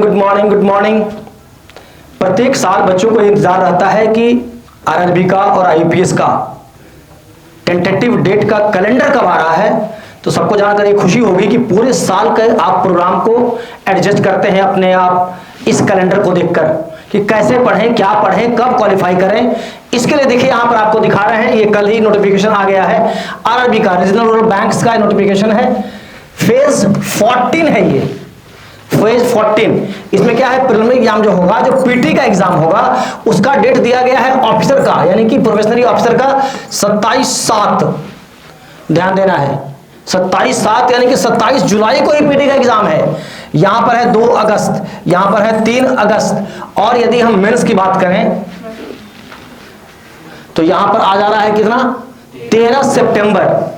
Good morning. प्रत्येक साल बच्चों को इंतजार रहता है कि आरआरबी का और आईपीएस का टेंटेटिव डेट का कैलेंडर कब आ रहा है। तो सबको जानकर ये खुशी होगी कि पूरे साल के आप प्रोग्राम को एडजस्ट करते हैं अपने आप इस कैलेंडर को देखकर कि कैसे पढ़ें, क्या पढ़ें, कब क्वालिफाई करें। इसके लिए देखिए यहाँ पर आपको दिखा रहे हैं, ये कल ही नोटिफिकेशन आ गया है आरआरबी का, रीजनल रूरल बैंक्स का नोटिफिकेशन है। फेज 14 है ये, फेज 14। इसमें क्या है, प्रीलिमिनरी एग्जाम जो होगा, जो पीटी का एग्जाम होगा, उसका डेट दिया गया है ऑफिसर का, यानी कि प्रोफेशनरी ऑफिसर का 27/7। ध्यान देना है 27/7, यानी कि 27 जुलाई को ही पीटी का एग्जाम है। यहां पर है 2 अगस्त, यहां पर है 3 अगस्त। और यदि हम मेंस की बात करें तो यहां पर आ जा रहा है कितना, 13 सितंबर,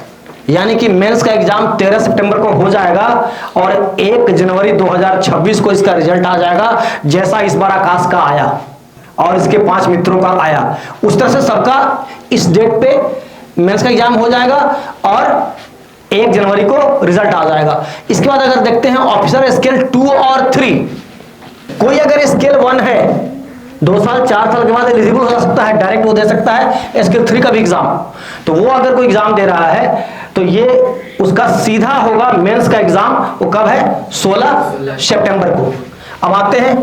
यानी कि मेंस का एग्जाम 13 सितंबर को हो जाएगा और 1 जनवरी 2026 को इसका रिजल्ट आ जाएगा, जैसा इस बार आकाश का आया और इसके 5 मित्रों का आया। उस तरह से सबका इस डेट पे मेंस का एग्जाम हो जाएगा और 1 जनवरी को रिजल्ट आ जाएगा। इसके बाद अगर देखते हैं ऑफिसर स्केल 2 और 3, कोई अगर स्केल 1 है 2 साल 4 साल के बाद एलिजिबल हो सकता है, डायरेक्ट वो दे सकता है स्केल 3 का भी एग्जाम। तो वो अगर कोई एग्जाम दे रहा है तो ये उसका सीधा होगा मेंस का एग्जाम। वो कब है, 16 सितंबर को। अब आते हैं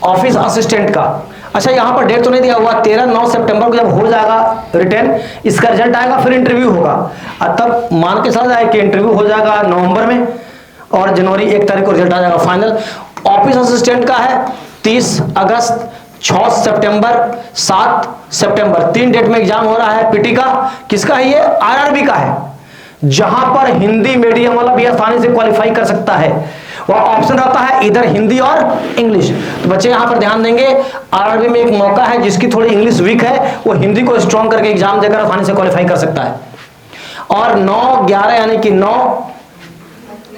ऑफिस असिस्टेंट का। अच्छा, यहां पर डेट तो नहीं दिया हुआ, 13-9 सितंबर को जब हो जाएगा रिटर्न, इसका रिजल्ट आएगा, फिर इंटरव्यू होगा। और तब मान के चला जाए कि इंटरव्यू हो जाएगा नवंबर में और जनवरी 1 तारीख को रिजल्ट आ जाएगा फाइनल। ऑफिस असिस्टेंट का है 30 अगस्त, 6 सितंबर, 7 सितंबर, 3 डेट में एग्जाम हो रहा है पीटी का। किसका है ये, आरआरबी का है, जहां पर हिंदी मीडियम वाला भी आसानी से क्वालिफाई कर सकता है। वह ऑप्शन रहता है इधर हिंदी और इंग्लिश। तो बच्चे यहां पर ध्यान देंगे, आरआरबी में एक मौका है, जिसकी थोड़ी इंग्लिश वीक है वो हिंदी को स्ट्रॉन्ग करके एग्जाम देकर आसानी से क्वालिफाई कर सकता है। और 9-11 यानी कि 9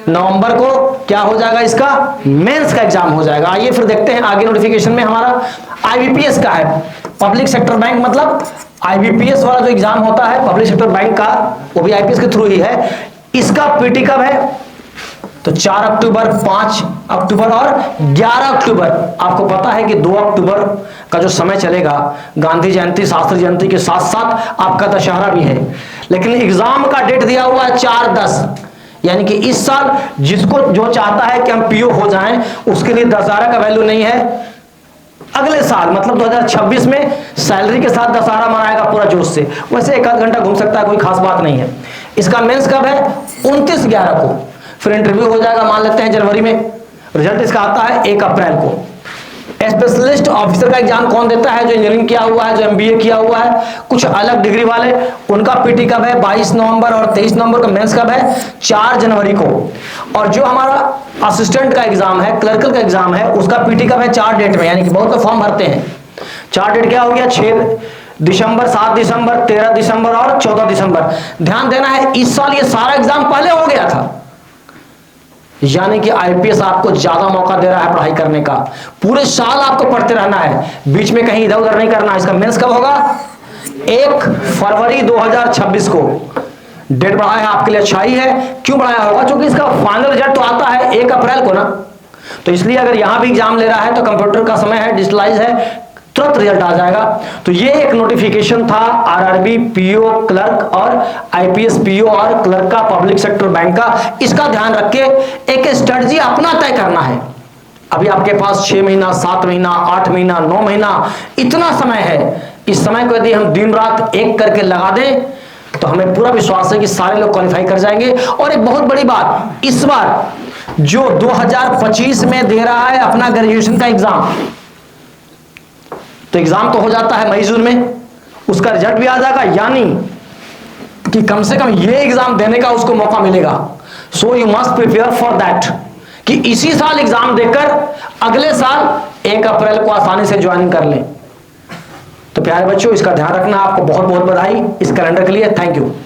नवंबर को क्या हो जाएगा, इसका मेंस का एग्जाम हो जाएगा। आइए फिर देखते हैं आगे नोटिफिकेशन में हमारा आईबीपीएस का है, पब्लिक सेक्टर बैंक, मतलब आईबीपीएस वाला जो एग्जाम होता है पब्लिक सेक्टर बैंक का, वो भी आईपीएस के थ्रू ही है। इसका पीटी कब है, तो 4 अक्टूबर, 5 अक्टूबर और 11 अक्टूबर। आपको पता है कि 2 अक्टूबर का जो समय चलेगा, गांधी जयंती, शास्त्री जयंती के साथ साथ आपका दशहरा भी है। लेकिन एग्जाम का डेट दिया हुआ है 4-10, यानी कि इस साल जिसको जो चाहता है कि हम पीओ हो जाएं, उसके लिए दशहरा का वैल्यू नहीं है। अगले साल मतलब 2026 में सैलरी के साथ दशहरा मनाएगा पूरा जोश से। वैसे 1 आध घंटा घूम सकता है, कोई खास बात नहीं है। इसका मेंस कब है, 29/11 को। फिर इंटरव्यू हो जाएगा, मान लेते हैं जनवरी में। रिजल्ट इसका आता है 1 अप्रैल को। स्पेशलिस्ट ऑफिसर का एग्जाम कौन देता है, जो इंजीनियरिंग किया हुआ है, जो एमबीए किया हुआ है, कुछ अलग डिग्री वाले, उनका पीटी कब है, 22 नवंबर और 23 नवंबर का। मेंस कब है, 4 जनवरी को। और जो हमारा असिस्टेंट का एग्जाम है, क्लर्कल का एग्जाम है, उसका पीटी कब है, 4 डेट में, यानी कि बहुत फॉर्म भरते हैं। 4 डेट क्या हो गया, 6 दिसंबर, 7 दिसंबर, 13 दिसंबर और 14 दिसंबर। ध्यान देना है, इस साल ये सारा एग्जाम पहले हो गया था, यानी कि आईपीएस आपको ज्यादा मौका दे रहा है पढ़ाई करने का। पूरे साल आपको पढ़ते रहना है, बीच में कहीं इधर उधर नहीं करना। इसका मेंस कब होगा, 1 फरवरी 2026 को। डेट बढ़ाया है आपके लिए, अच्छा ही है। क्यों बढ़ाया होगा, क्योंकि इसका फाइनल रिजल्ट तो आता है 1 अप्रैल को ना, तो इसलिए अगर यहां भी एग्जाम ले रहा है तो कंप्यूटर का समय है, डिजिटलाइज है, तुरंत रिजल्ट आ जाएगा। तो ये एक नोटिफिकेशन था आरआरबी पीओ क्लर्क और आईपीएस पीओ और क्लर्क का, पब्लिक सेक्टर बैंक का। इसका ध्यान रख के एक स्ट्रेटजी अपना तय करना है। अभी आपके पास 6 महीना, 7 महीना, 8 महीना, 9 महीना, इतना समय है। इस समय को यदि हम दिन रात एक करके लगा दें तो हमें पूरा विश्वास है कि सारे लोग क्वालिफाई कर जाएंगे। और एक बहुत बड़ी बात, इस बार जो 2025 में दे रहा है अपना ग्रेजुएशन का एग्जाम, तो एग्जाम तो हो जाता है मई जून में, उसका रिजल्ट भी आ जाएगा, यानी कि कम से कम ये एग्जाम देने का उसको मौका मिलेगा। So you must prepare for that, कि इसी साल एग्जाम देकर अगले साल 1 अप्रैल को आसानी से ज्वाइन कर लें। तो प्यारे बच्चों, इसका ध्यान रखना। आपको बहुत बहुत बधाई इस कैलेंडर के लिए। Thank you.